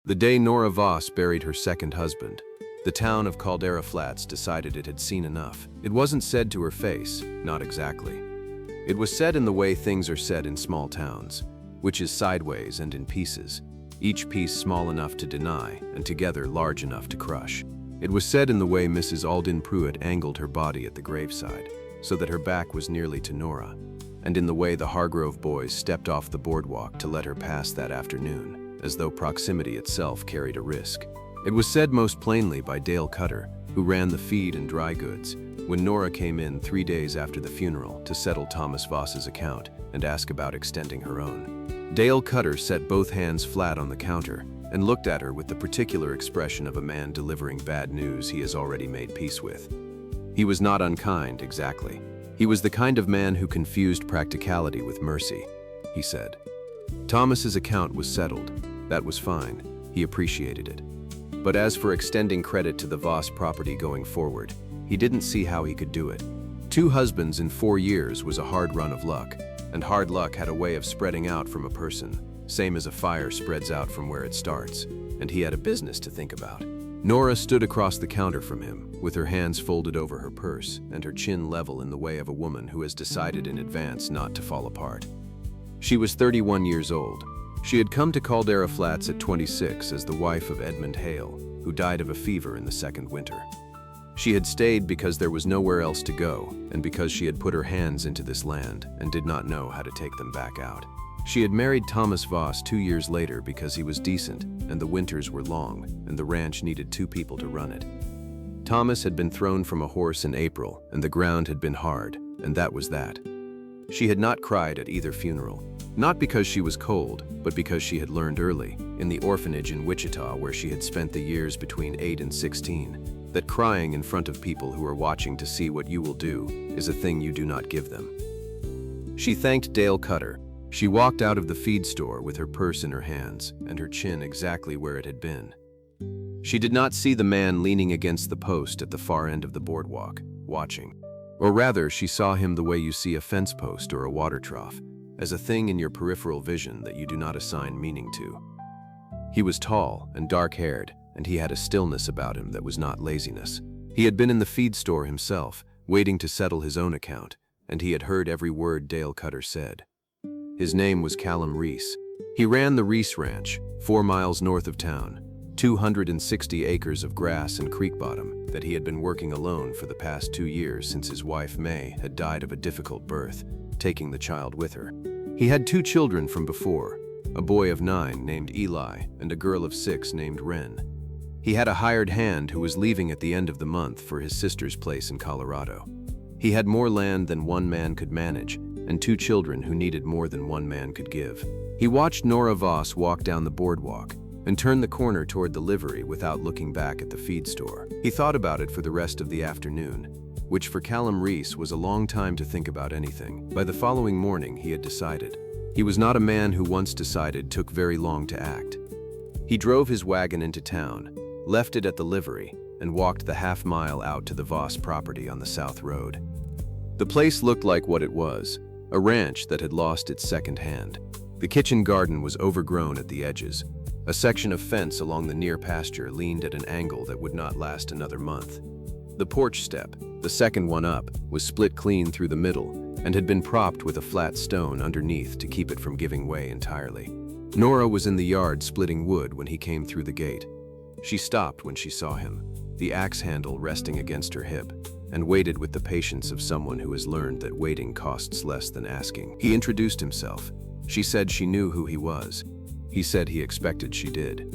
The day Nora Voss buried her second husband, the town of Caldera Flats decided it had seen enough. It wasn't said to her face, not exactly. It was said in the way things are said in small towns, which is sideways and in pieces, each piece small enough to deny and together large enough to crush. It was said in the way Mrs. Alden Pruitt angled her body at the graveside, so that her back was nearly to Nora, and in the way the Hargrove boys stepped off the boardwalk to let her pass that afternoon, as though proximity itself carried a risk. It was said most plainly by Dale Cutter, who ran the feed and dry goods, when Nora came in 3 days after the funeral to settle Thomas Voss's account and ask about extending her own. Dale Cutter set both hands flat on the counter and looked at her with the particular expression of a man delivering bad news he has already made peace with. He was not unkind, exactly. He was the kind of man who confused practicality with mercy, he said. Thomas's account was settled. That was fine. He appreciated it. But as for extending credit to the Voss property going forward, he didn't see how he could do it. 2 husbands in 4 years was a hard run of luck, and hard luck had a way of spreading out from a person, same as a fire spreads out from where it starts, and he had a business to think about. Nora stood across the counter from him, with her hands folded over her purse and her chin level in the way of a woman who has decided in advance not to fall apart. She was 31 years old. She had come to Caldera Flats at 26 as the wife of Edmund Hale, who died of a fever in the second winter. She had stayed because there was nowhere else to go, and because she had put her hands into this land and did not know how to take them back out. She had married Thomas Voss 2 years later because he was decent, and the winters were long, and the ranch needed 2 people to run it. Thomas had been thrown from a horse in April, and the ground had been hard, and that was that. She had not cried at either funeral, not because she was cold, but because she had learned early, in the orphanage in Wichita where she had spent the years between 8 and 16, that crying in front of people who are watching to see what you will do is a thing you do not give them. She thanked Dale Cutter. She walked out of the feed store with her purse in her hands and her chin exactly where it had been. She did not see the man leaning against the post at the far end of the boardwalk, watching. Or rather, she saw him the way you see a fence post or a water trough, as a thing in your peripheral vision that you do not assign meaning to. He was tall and dark-haired, and he had a stillness about him that was not laziness. He had been in the feed store himself, waiting to settle his own account, and he had heard every word Dale Cutter said. His name was Callum Reese. He ran the Reese Ranch, 4 miles north of town, 260 acres of grass and creek bottom that he had been working alone for the past 2 years since his wife May had died of a difficult birth, taking the child with her. He had 2 children from before, a boy of 9 named Eli and a girl of 6 named Wren. He had a hired hand who was leaving at the end of the month for his sister's place in Colorado. He had more land than one man could manage, and 2 children who needed more than one man could give. He watched Nora Voss walk down the boardwalk and turn the corner toward the livery without looking back at the feed store. He thought about it for the rest of the afternoon, which for Callum Reese was a long time to think about anything. By the following morning, he had decided. He was not a man who once decided took very long to act. He drove his wagon into town, left it at the livery, and walked the half-mile out to the Voss property on the South Road. The place looked like what it was, a ranch that had lost its second hand. The kitchen garden was overgrown at the edges. A section of fence along the near pasture leaned at an angle that would not last another month. The porch step, the second one up, was split clean through the middle and had been propped with a flat stone underneath to keep it from giving way entirely. Nora was in the yard splitting wood when he came through the gate. She stopped when she saw him, the axe handle resting against her hip, and waited with the patience of someone who has learned that waiting costs less than asking. He introduced himself. She said she knew who he was. He said he expected she did.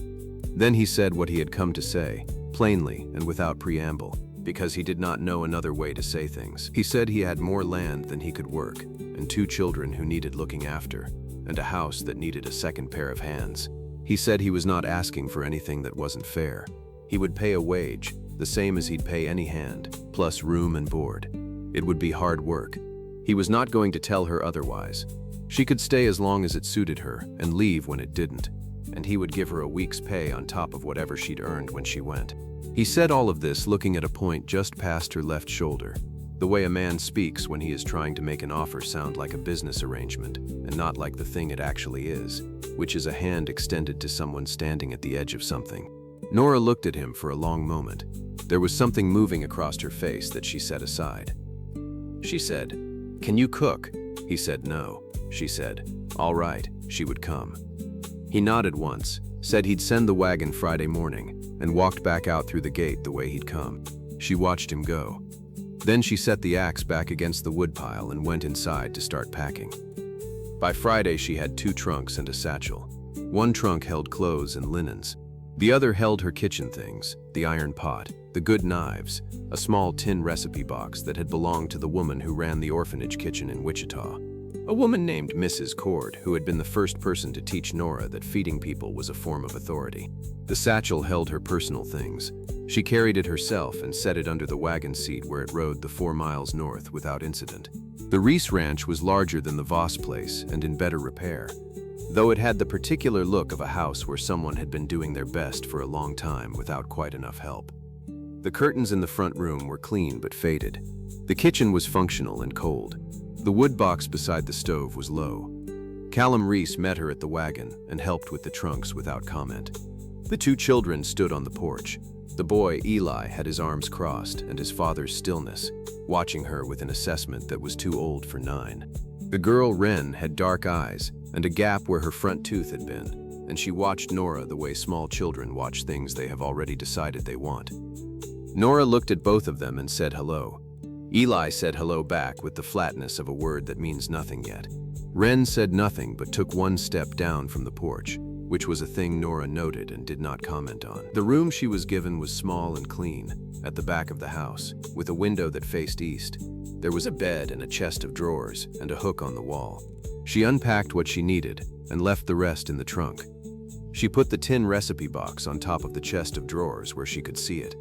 Then he said what he had come to say, plainly and without preamble, because he did not know another way to say things. He said he had more land than he could work, and 2 children who needed looking after, and a house that needed a second pair of hands. He said he was not asking for anything that wasn't fair. He would pay a wage, the same as he'd pay any hand, plus room and board. It would be hard work. He was not going to tell her otherwise. She could stay as long as it suited her and leave when it didn't, and he would give her a week's pay on top of whatever she'd earned when she went. He said all of this looking at a point just past her left shoulder, the way a man speaks when he is trying to make an offer sound like a business arrangement and not like the thing it actually is, which is a hand extended to someone standing at the edge of something. Nora looked at him for a long moment. There was something moving across her face that she set aside. She said, "Can you cook?" He said no. She said, "All right," she would come. He nodded once, said he'd send the wagon Friday morning, and walked back out through the gate the way he'd come. She watched him go. Then she set the axe back against the woodpile and went inside to start packing. By Friday, she had 2 trunks and a satchel. One trunk held clothes and linens. The other held her kitchen things, the iron pot, the good knives, a small tin recipe box that had belonged to the woman who ran the orphanage kitchen in Wichita. A woman named Mrs. Cord, who had been the first person to teach Nora that feeding people was a form of authority. The satchel held her personal things. She carried it herself and set it under the wagon seat where it rode the 4 miles north without incident. The Reese Ranch was larger than the Voss place and in better repair, though it had the particular look of a house where someone had been doing their best for a long time without quite enough help. The curtains in the front room were clean but faded. The kitchen was functional and cold. The wood box beside the stove was low. Callum Reese met her at the wagon and helped with the trunks without comment. The 2 children stood on the porch. The boy, Eli, had his arms crossed and his father's stillness, watching her with an assessment that was too old for 9. The girl, Wren, had dark eyes and a gap where her front tooth had been, and she watched Nora the way small children watch things they have already decided they want. Nora looked at both of them and said hello. Eli said hello back with the flatness of a word that means nothing yet. Wren said nothing but took 1 step down from the porch, which was a thing Nora noted and did not comment on. The room she was given was small and clean, at the back of the house, with a window that faced east. There was a bed and a chest of drawers and a hook on the wall. She unpacked what she needed and left the rest in the trunk. She put the tin recipe box on top of the chest of drawers where she could see it.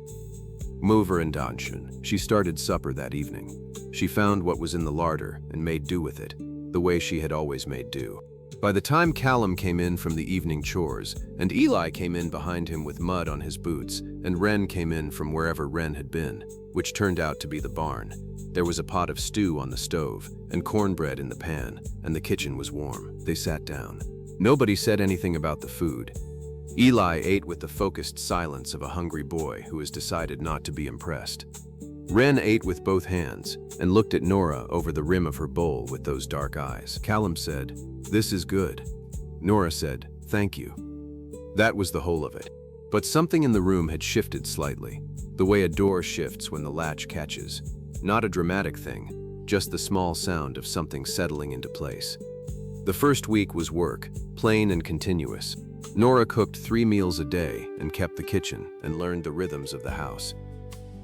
Mover and Donshun. She started supper that evening. She found what was in the larder and made do with it, the way she had always made do. By the time Callum came in from the evening chores, and Eli came in behind him with mud on his boots, and Wren came in from wherever Wren had been, which turned out to be the barn, there was a pot of stew on the stove, and cornbread in the pan, and the kitchen was warm. They sat down. Nobody said anything about the food. Eli ate with the focused silence of a hungry boy who has decided not to be impressed. Wren ate with both hands and looked at Nora over the rim of her bowl with those dark eyes. Callum said, "This is good." Nora said, "Thank you." That was the whole of it. But something in the room had shifted slightly, the way a door shifts when the latch catches. Not a dramatic thing, just the small sound of something settling into place. The first week was work, plain and continuous. Nora cooked 3 meals a day and kept the kitchen and learned the rhythms of the house.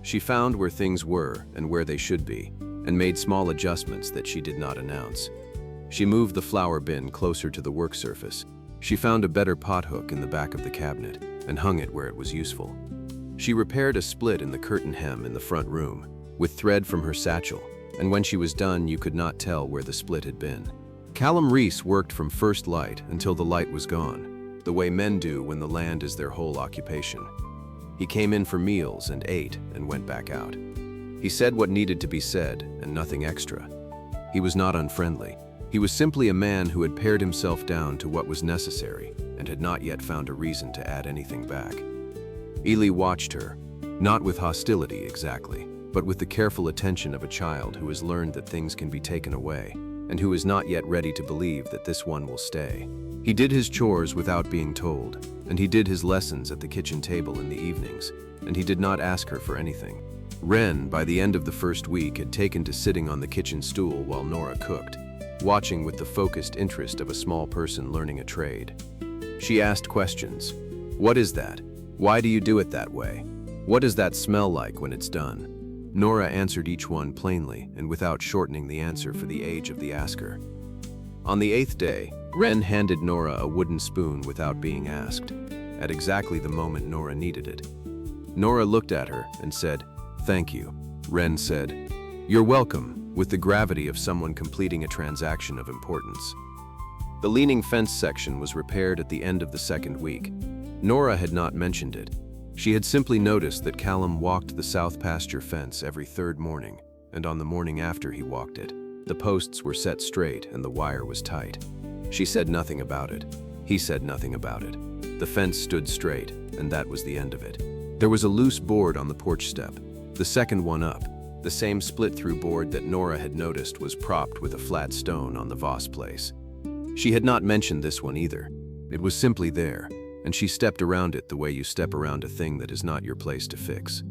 She found where things were and where they should be, and made small adjustments that she did not announce. She moved the flour bin closer to the work surface. She found a better pot hook in the back of the cabinet and hung it where it was useful. She repaired a split in the curtain hem in the front room with thread from her satchel, and when she was done, you could not tell where the split had been. Callum Reese worked from first light until the light was gone, the way men do when the land is their whole occupation. He came in for meals and ate and went back out. He said what needed to be said and nothing extra. He was not unfriendly. He was simply a man who had pared himself down to what was necessary and had not yet found a reason to add anything back. Eli watched her, not with hostility exactly, but with the careful attention of a child who has learned that things can be taken away and who is not yet ready to believe that this one will stay. He did his chores without being told, and he did his lessons at the kitchen table in the evenings, and he did not ask her for anything. Wren, by the end of the first week, had taken to sitting on the kitchen stool while Nora cooked, watching with the focused interest of a small person learning a trade. She asked questions. "What is that? Why do you do it that way? What does that smell like when it's done?" Nora answered each one plainly and without shortening the answer for the age of the asker. On the 8th day, Wren handed Nora a wooden spoon without being asked, at exactly the moment Nora needed it. Nora looked at her and said, "Thank you." Wren said, "You're welcome," with the gravity of someone completing a transaction of importance. The leaning fence section was repaired at the end of the 2nd week. Nora had not mentioned it. She had simply noticed that Callum walked the south pasture fence every 3rd morning, and on the morning after he walked it, the posts were set straight and the wire was tight. She said nothing about it. He said nothing about it. The fence stood straight, and that was the end of it. There was a loose board on the porch step, the second one up. The same split-through board that Nora had noticed was propped with a flat stone on the Voss place. She had not mentioned this one either. It was simply there, and she stepped around it the way you step around a thing that is not your place to fix.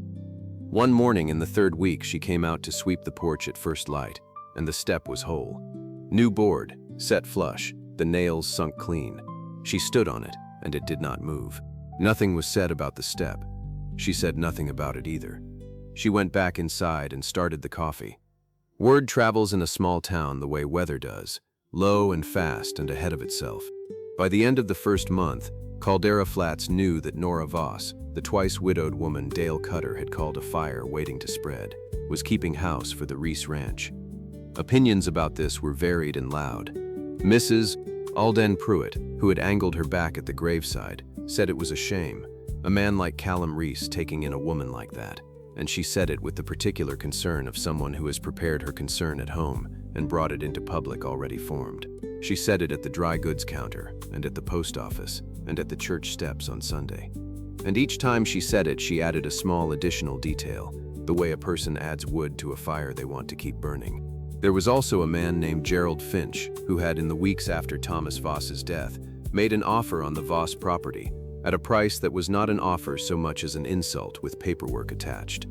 One morning in the third week, she came out to sweep the porch at first light, and the step was whole. New board, set flush, the nails sunk clean. She stood on it, and it did not move. Nothing was said about the step. She said nothing about it either. She went back inside and started the coffee. Word travels in a small town the way weather does, low and fast and ahead of itself. By the end of the first month, Caldera Flats knew that Nora Voss, the twice-widowed woman Dale Cutter had called a fire waiting to spread, was keeping house for the Reese Ranch. Opinions about this were varied and loud. Mrs. Alden Pruitt, who had angled her back at the graveside, said it was a shame, a man like Callum Reese taking in a woman like that, and she said it with the particular concern of someone who has prepared her concern at home and brought it into public already formed. She said it at the dry goods counter, and at the post office, and at the church steps on Sunday. And each time she said it, she added a small additional detail, the way a person adds wood to a fire they want to keep burning. There was also a man named Gerald Finch, who had, in the weeks after Thomas Voss's death, made an offer on the Voss property, at a price that was not an offer so much as an insult with paperwork attached.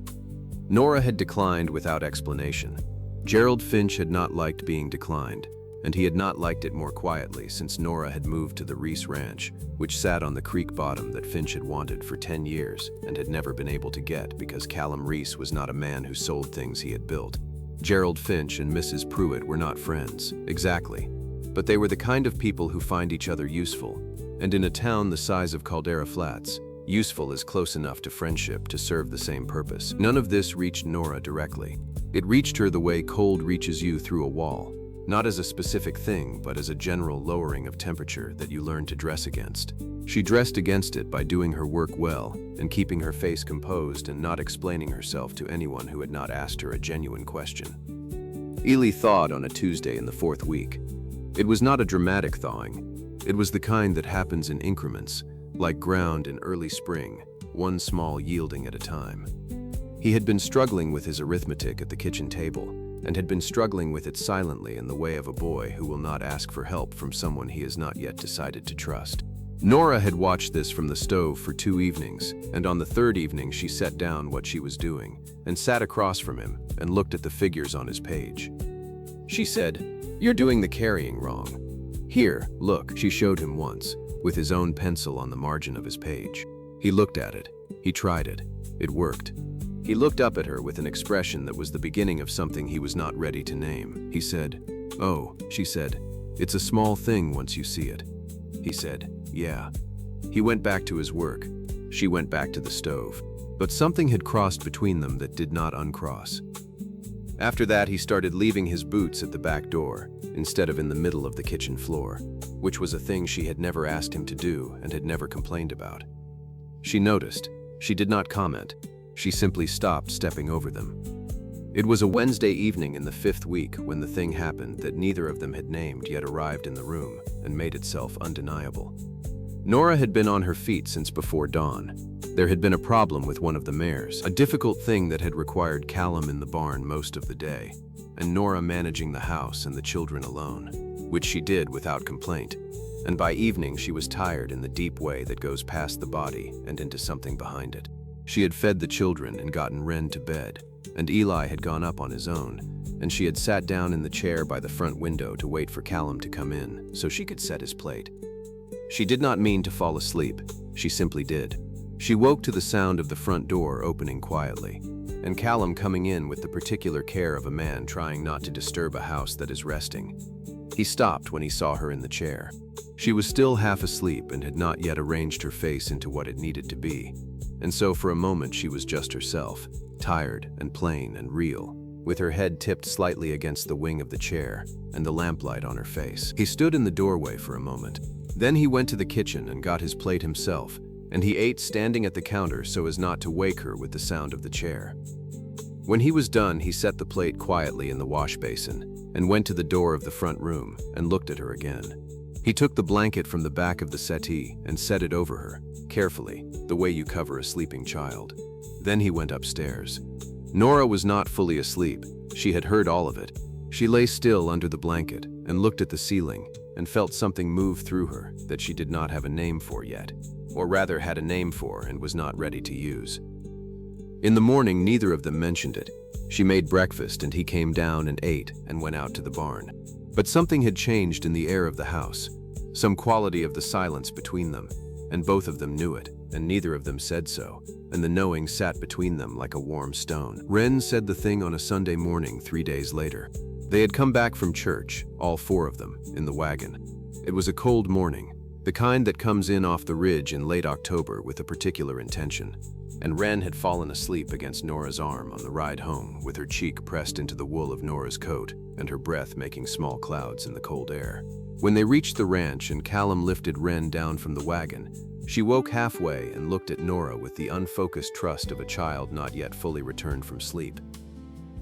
Nora had declined without explanation. Gerald Finch had not liked being declined, and he had not liked it more quietly since Nora had moved to the Reese Ranch, which sat on the creek bottom that Finch had wanted for 10 years and had never been able to get because Callum Reese was not a man who sold things he had built. Gerald Finch and Mrs. Pruitt were not friends, exactly, but they were the kind of people who find each other useful, and in a town the size of Caldera Flats, useful is close enough to friendship to serve the same purpose. None of this reached Nora directly. It reached her the way cold reaches you through a wall, not as a specific thing, but as a general lowering of temperature that you learn to dress against. She dressed against it by doing her work well and keeping her face composed and not explaining herself to anyone who had not asked her a genuine question. Ely thawed on a Tuesday in the fourth week. It was not a dramatic thawing. It was the kind that happens in increments, like ground in early spring, one small yielding at a time. He had been struggling with his arithmetic at the kitchen table, and had been struggling with it silently in the way of a boy who will not ask for help from someone he has not yet decided to trust. Nora had watched this from the stove for 2 evenings, and on the third evening she set down what she was doing, and sat across from him and looked at the figures on his page. She said, "You're doing the carrying wrong. Here, look," she showed him once, with his own pencil on the margin of his page. He looked at it. He tried it. It worked. He looked up at her with an expression that was the beginning of something he was not ready to name. He said, "Oh," she said, "it's a small thing once you see it." He said, "Yeah." He went back to his work. She went back to the stove. But something had crossed between them that did not uncross. After that, he started leaving his boots at the back door, instead of in the middle of the kitchen floor, which was a thing she had never asked him to do and had never complained about. She noticed. She did not comment. She simply stopped stepping over them. It was a Wednesday evening in the 5th week when the thing happened that neither of them had named yet arrived in the room and made itself undeniable. Nora had been on her feet since before dawn. There had been a problem with one of the mares, a difficult thing that had required Callum in the barn most of the day, and Nora managing the house and the children alone, which she did without complaint. And by evening she was tired in the deep way that goes past the body and into something behind it. She had fed the children and gotten Wren to bed, and Eli had gone up on his own, and she had sat down in the chair by the front window to wait for Callum to come in so she could set his plate. She did not mean to fall asleep. She simply did. She woke to the sound of the front door opening quietly, and Callum coming in with the particular care of a man trying not to disturb a house that is resting. He stopped when he saw her in the chair. She was still half asleep and had not yet arranged her face into what it needed to be, and so for a moment she was just herself, tired and plain and real, with her head tipped slightly against the wing of the chair and the lamplight on her face. He stood in the doorway for a moment. Then he went to the kitchen and got his plate himself, and he ate standing at the counter so as not to wake her with the sound of the chair. When he was done, he set the plate quietly in the wash basin and went to the door of the front room and looked at her again. He took the blanket from the back of the settee and set it over her, carefully, the way you cover a sleeping child. Then he went upstairs. Nora was not fully asleep. She had heard all of it. She lay still under the blanket and looked at the ceiling and felt something move through her that she did not have a name for yet, or rather had a name for and was not ready to use. In the morning, neither of them mentioned it. She made breakfast and he came down and ate and went out to the barn. But something had changed in the air of the house, some quality of the silence between them, and both of them knew it, and neither of them said so, and the knowing sat between them like a warm stone. Wren said the thing on a Sunday morning 3 days later. They had come back from church, all 4 of them, in the wagon. It was a cold morning, the kind that comes in off the ridge in late October with a particular intention, and Wren had fallen asleep against Nora's arm on the ride home, with her cheek pressed into the wool of Nora's coat and her breath making small clouds in the cold air. When they reached the ranch and Callum lifted Wren down from the wagon, she woke halfway and looked at Nora with the unfocused trust of a child not yet fully returned from sleep.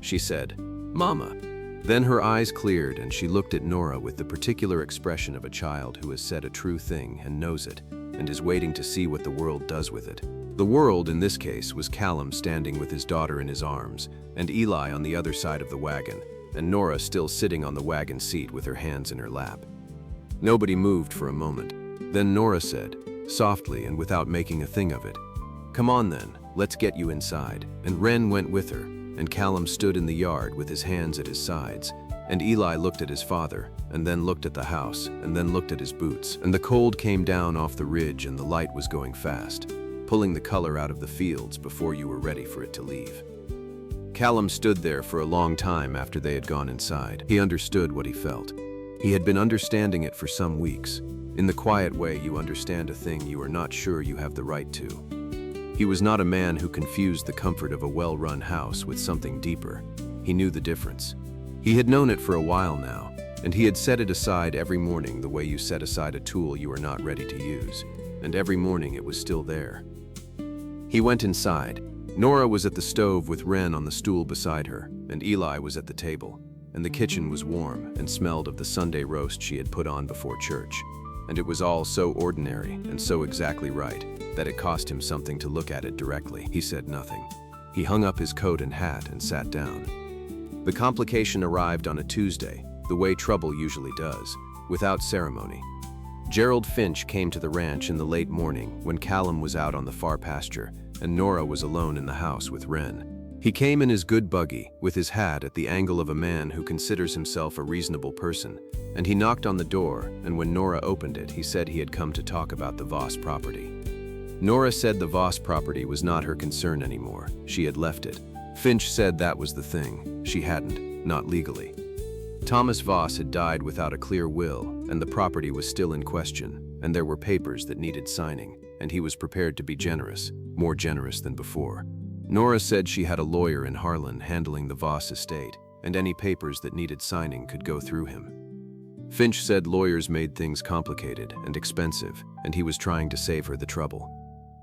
She said, "Mama." Then her eyes cleared and she looked at Nora with the particular expression of a child who has said a true thing and knows it, and is waiting to see what the world does with it. The world, in this case, was Callum standing with his daughter in his arms, and Eli on the other side of the wagon, and Nora still sitting on the wagon seat with her hands in her lap. Nobody moved for a moment. Then Nora said, softly and without making a thing of it, "Come on then, let's get you inside." And Wren went with her, and Callum stood in the yard with his hands at his sides, and Eli looked at his father, and then looked at the house, and then looked at his boots. And the cold came down off the ridge and the light was going fast, pulling the color out of the fields before you were ready for it to leave. Callum stood there for a long time after they had gone inside. He understood what he felt. He had been understanding it for some weeks, in the quiet way you understand a thing you are not sure you have the right to. He was not a man who confused the comfort of a well-run house with something deeper. He knew the difference. He had known it for a while now, and he had set it aside every morning the way you set aside a tool you are not ready to use, and every morning it was still there. He went inside. Nora was at the stove with Wren on the stool beside her, and Eli was at the table, and the kitchen was warm and smelled of the Sunday roast she had put on before church. And it was all so ordinary and so exactly right that it cost him something to look at it directly. He said nothing. He hung up his coat and hat and sat down. The complication arrived on a Tuesday, the way trouble usually does, without ceremony. Gerald Finch came to the ranch in the late morning when Callum was out on the far pasture and Nora was alone in the house with Wren. He came in his good buggy, with his hat at the angle of a man who considers himself a reasonable person, and he knocked on the door, and when Nora opened it, he said he had come to talk about the Voss property. Nora said the Voss property was not her concern anymore. She had left it. Finch said that was the thing. She hadn't, not legally. Thomas Voss had died without a clear will, and the property was still in question, and there were papers that needed signing, and he was prepared to be generous, more generous than before. Nora said she had a lawyer in Harlan handling the Voss estate, and any papers that needed signing could go through him. Finch said lawyers made things complicated and expensive, and he was trying to save her the trouble.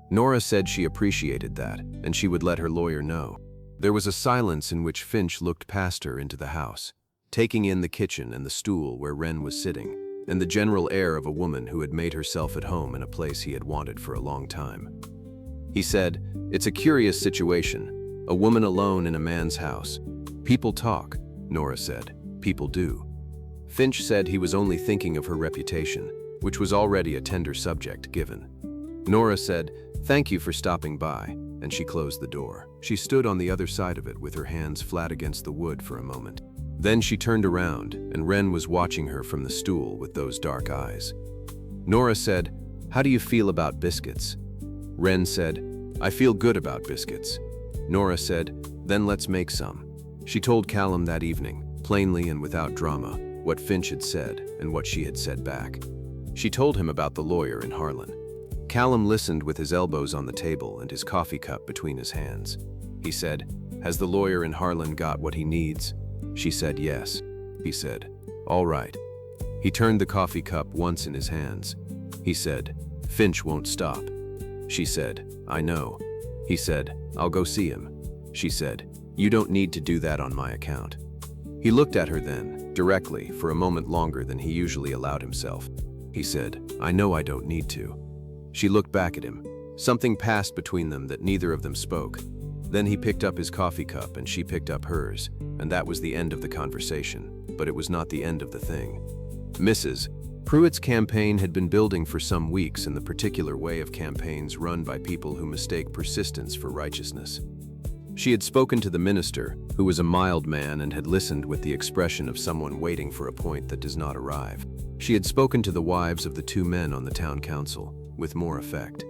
Nora said she appreciated that, and she would let her lawyer know. There was a silence in which Finch looked past her into the house, taking in the kitchen and the stool where Wren was sitting, and the general air of a woman who had made herself at home in a place he had wanted for a long time. He said, "It's a curious situation, a woman alone in a man's house. People talk," Nora said. "People do." Finch said he was only thinking of her reputation, which was already a tender subject given. Nora said, "Thank you for stopping by," and she closed the door. She stood on the other side of it with her hands flat against the wood for a moment. Then she turned around, and Wren was watching her from the stool with those dark eyes. Nora said, "How do you feel about biscuits?" Wren said, "I feel good about biscuits." Nora said, "Then let's make some." She told Callum that evening, plainly and without drama, what Finch had said and what she had said back. She told him about the lawyer in Harlan. Callum listened with his elbows on the table and his coffee cup between his hands. He said, "Has the lawyer in Harlan got what he needs?" She said yes. He said, "All right." He turned the coffee cup once in his hands. He said, "Finch won't stop." She said, "I know." He said, "I'll go see him." She said, You don't need to do that on my account." He looked at her then, directly, for a moment longer than he usually allowed himself. He said, "I know I don't need to." She looked back at him. Something passed between them that neither of them spoke. Then he picked up his coffee cup and she picked up hers, and that was the end of the conversation, but it was not the end of the thing. Mrs. Pruitt's campaign had been building for some weeks in the particular way of campaigns run by people who mistake persistence for righteousness. She had spoken to the minister, who was a mild man and had listened with the expression of someone waiting for a point that does not arrive. She had spoken to the wives of the two men on the town council, with more effect.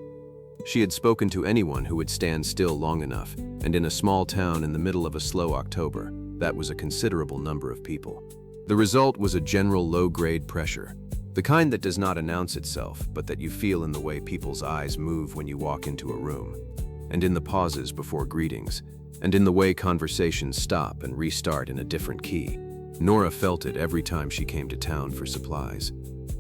She had spoken to anyone who would stand still long enough, and in a small town in the middle of a slow October, that was a considerable number of people. The result was a general low-grade pressure, the kind that does not announce itself, but that you feel in the way people's eyes move when you walk into a room, and in the pauses before greetings, and in the way conversations stop and restart in a different key. Nora felt it every time she came to town for supplies.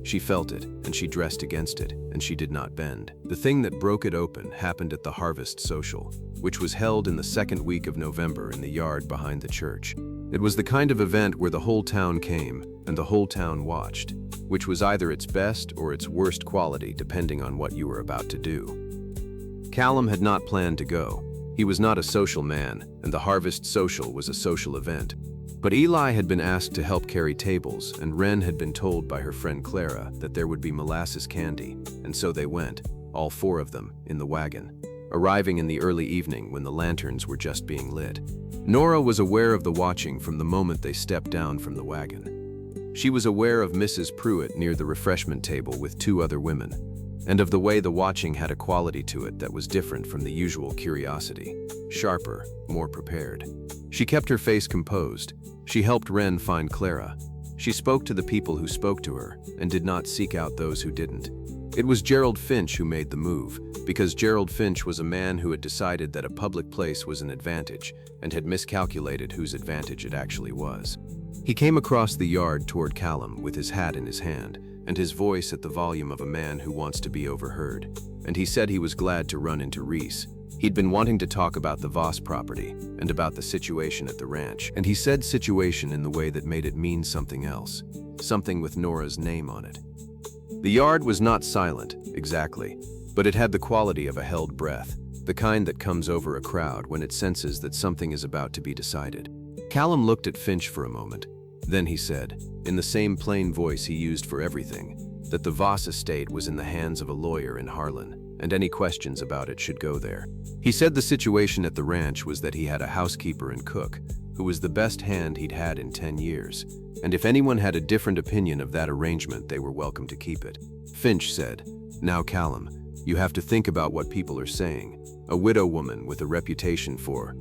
She felt it, and she dressed against it, and she did not bend. The thing that broke it open happened at the Harvest Social, which was held in the second week of November in the yard behind the church. It was the kind of event where the whole town came, and the whole town watched, which was either its best or its worst quality depending on what you were about to do. Callum had not planned to go. He was not a social man, and the Harvest Social was a social event. But Eli had been asked to help carry tables, and Wren had been told by her friend Clara that there would be molasses candy, and so they went, all four of them, in the wagon, arriving in the early evening when the lanterns were just being lit. Nora was aware of the watching from the moment they stepped down from the wagon. She was aware of Mrs. Pruitt near the refreshment table with two other women, and of the way the watching had a quality to it that was different from the usual curiosity, sharper, more prepared. She kept her face composed. She helped Wren find Clara. She spoke to the people who spoke to her, and did not seek out those who didn't. It was Gerald Finch who made the move, because Gerald Finch was a man who had decided that a public place was an advantage, and had miscalculated whose advantage it actually was. He came across the yard toward Callum with his hat in his hand, and his voice at the volume of a man who wants to be overheard, and he said he was glad to run into Reese. He'd been wanting to talk about the Voss property, and about the situation at the ranch, and he said situation in the way that made it mean something else, something with Nora's name on it. The yard was not silent, exactly, but it had the quality of a held breath, the kind that comes over a crowd when it senses that something is about to be decided. Callum looked at Finch for a moment. Then he said, in the same plain voice he used for everything, that the Voss estate was in the hands of a lawyer in Harlan, and any questions about it should go there. He said the situation at the ranch was that he had a housekeeper and cook, who was the best hand he'd had in 10 years, and if anyone had a different opinion of that arrangement, they were welcome to keep it. Finch said, "Now, Callum, you have to think about what people are saying. A widow woman with a reputation for..."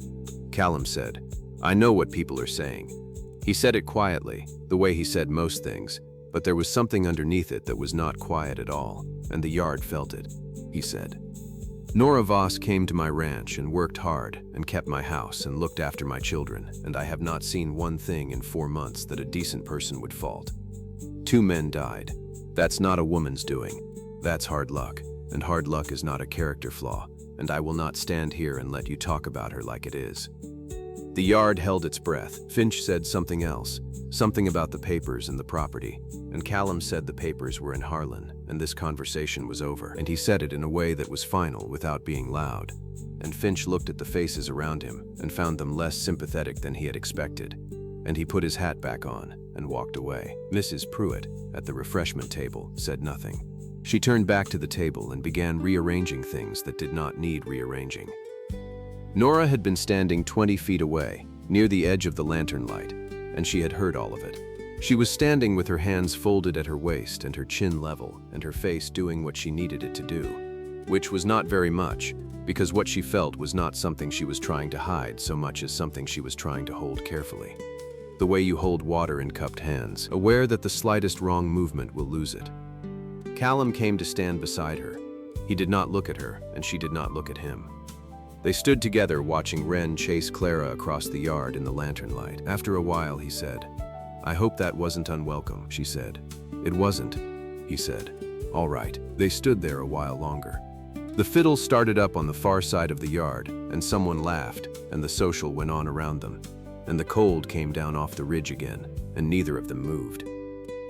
Callum said, "I know what people are saying." He said it quietly, the way he said most things, but there was something underneath it that was not quiet at all, and the yard felt it. He said, "Nora Voss came to my ranch and worked hard and kept my house and looked after my children, and I have not seen one thing in 4 months that a decent person would fault. 2 men died. That's not a woman's doing. That's hard luck, and hard luck is not a character flaw, and I will not stand here and let you talk about her like it is." The yard held its breath. Finch said something else, something about the papers and the property, and Callum said the papers were in Harlan, and this conversation was over, and he said it in a way that was final without being loud. And Finch looked at the faces around him and found them less sympathetic than he had expected, and he put his hat back on and walked away. Mrs. Pruitt, at the refreshment table, said nothing. She turned back to the table and began rearranging things that did not need rearranging. Nora had been standing 20 feet away, near the edge of the lantern light, and she had heard all of it. She was standing with her hands folded at her waist and her chin level, and her face doing what she needed it to do, which was not very much, because what she felt was not something she was trying to hide so much as something she was trying to hold carefully. The way you hold water in cupped hands, aware that the slightest wrong movement will lose it. Callum came to stand beside her. He did not look at her, and she did not look at him. They stood together watching Wren chase Clara across the yard in the lantern light. After a while, he said, "I hope that wasn't unwelcome," she said. "It wasn't," he said. "All right." They stood there a while longer. The fiddle started up on the far side of the yard, and someone laughed, and the social went on around them. And the cold came down off the ridge again, and neither of them moved.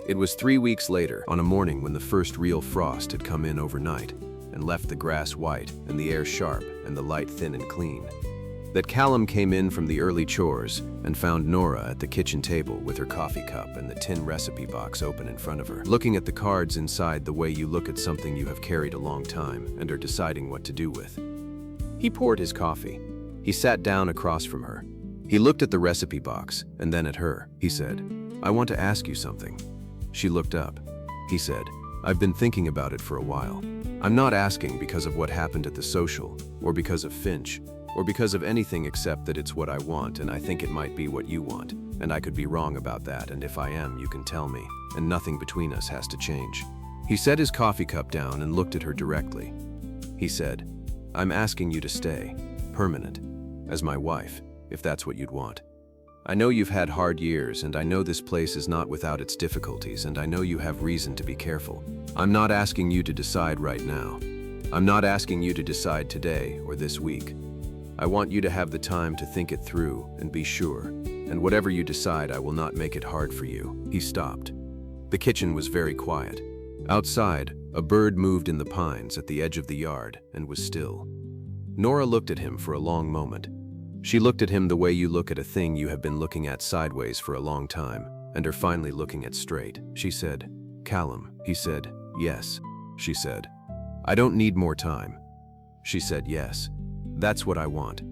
It was 3 weeks later, on a morning when the first real frost had come in overnight and left the grass white and the air sharp and the light thin and clean, that Callum came in from the early chores and found Nora at the kitchen table with her coffee cup and the tin recipe box open in front of her, looking at the cards inside the way you look at something you have carried a long time and are deciding what to do with. He poured his coffee. He sat down across from her. He looked at the recipe box and then at her. He said, "I want to ask you something." She looked up. He said, "I've been thinking about it for a while. I'm not asking because of what happened at the social, or because of Finch, or because of anything except that it's what I want and I think it might be what you want, and I could be wrong about that, and if I am, you can tell me, and nothing between us has to change." He set his coffee cup down and looked at her directly. He said, "I'm asking you to stay, permanent, as my wife, if that's what you'd want. I know you've had hard years, and I know this place is not without its difficulties, and I know you have reason to be careful. I'm not asking you to decide right now. I'm not asking you to decide today or this week. I want you to have the time to think it through and be sure, and whatever you decide, I will not make it hard for you." He stopped. The kitchen was very quiet. Outside, a bird moved in the pines at the edge of the yard and was still. Nora looked at him for a long moment. She looked at him the way you look at a thing you have been looking at sideways for a long time and are finally looking at straight. She said, "Callum." He said, "Yes." She said, "I don't need more time." She said, "Yes. That's what I want."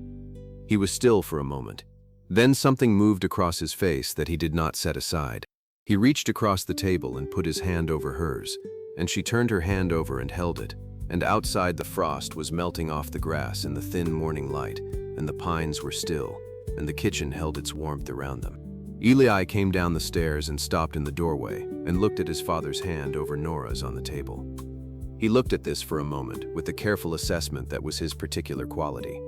He was still for a moment. Then something moved across his face that he did not set aside. He reached across the table and put his hand over hers, and she turned her hand over and held it, and outside the frost was melting off the grass in the thin morning light, and the pines were still, and the kitchen held its warmth around them. Eli came down the stairs and stopped in the doorway and looked at his father's hand over Nora's on the table. He looked at this for a moment with the careful assessment that was his particular quality.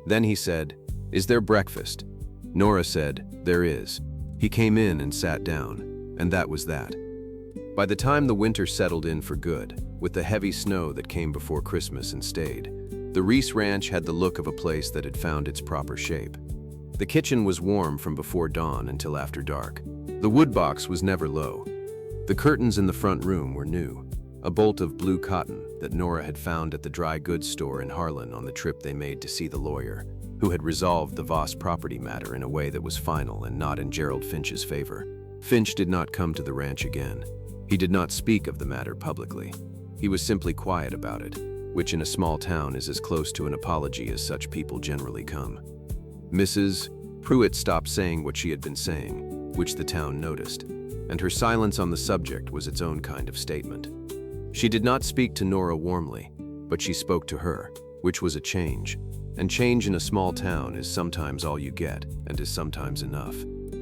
Then he said, "Is there breakfast?" Nora said, "There is." He came in and sat down, and that was that. By the time the winter settled in for good, with the heavy snow that came before Christmas and stayed, the Reese Ranch had the look of a place that had found its proper shape. The kitchen was warm from before dawn until after dark. The wood box was never low. The curtains in the front room were new, a bolt of blue cotton that Nora had found at the dry goods store in Harlan on the trip they made to see the lawyer, who had resolved the Voss property matter in a way that was final and not in Gerald Finch's favor. Finch did not come to the ranch again. He did not speak of the matter publicly. He was simply quiet about it, which in a small town is as close to an apology as such people generally come. Mrs. Pruitt stopped saying what she had been saying, which the town noticed, and her silence on the subject was its own kind of statement. She did not speak to Nora warmly, but she spoke to her, which was a change, and change in a small town is sometimes all you get and is sometimes enough.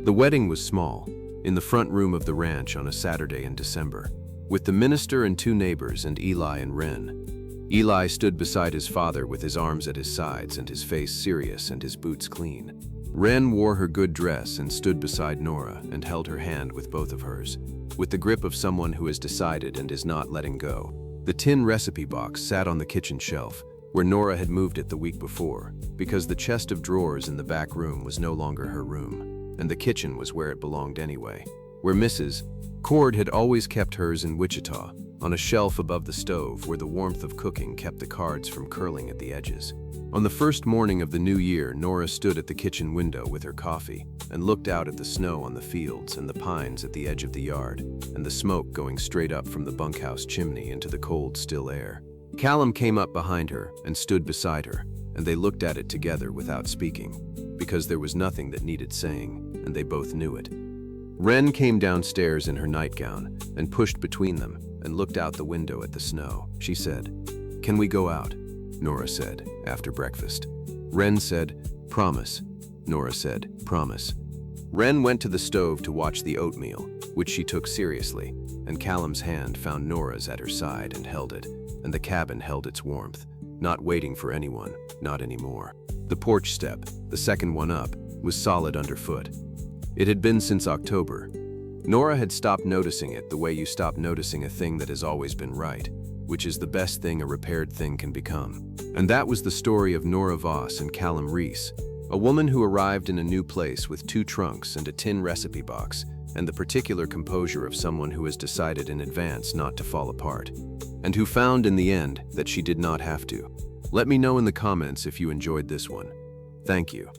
The wedding was small, in the front room of the ranch on a Saturday in December, with the minister and 2 neighbors and Eli and Wren. Eli stood beside his father with his arms at his sides and his face serious and his boots clean. Wren wore her good dress and stood beside Nora and held her hand with both of hers, with the grip of someone who has decided and is not letting go. The tin recipe box sat on the kitchen shelf, where Nora had moved it the week before, because the chest of drawers in the back room was no longer her room, and the kitchen was where it belonged anyway, where Mrs. Cord had always kept hers in Wichita, on a shelf above the stove where the warmth of cooking kept the cards from curling at the edges. On the first morning of the new year, Nora stood at the kitchen window with her coffee and looked out at the snow on the fields and the pines at the edge of the yard, and the smoke going straight up from the bunkhouse chimney into the cold, still air. Callum came up behind her and stood beside her, and they looked at it together without speaking, because there was nothing that needed saying, and they both knew it. Wren came downstairs in her nightgown and pushed between them and looked out the window at the snow. She said, "Can we go out?" Nora said, "After breakfast." Wren said, "Promise." Nora said, "Promise." Wren went to the stove to watch the oatmeal, which she took seriously, and Callum's hand found Nora's at her side and held it, and the cabin held its warmth, not waiting for anyone, not anymore. The porch step, the second one up, was solid underfoot. It had been since October. Nora had stopped noticing it the way you stop noticing a thing that has always been right, which is the best thing a repaired thing can become. And that was the story of Nora Voss and Callum Reese, a woman who arrived in a new place with 2 trunks and a tin recipe box, and the particular composure of someone who has decided in advance not to fall apart, and who found in the end that she did not have to. Let me know in the comments if you enjoyed this one. Thank you.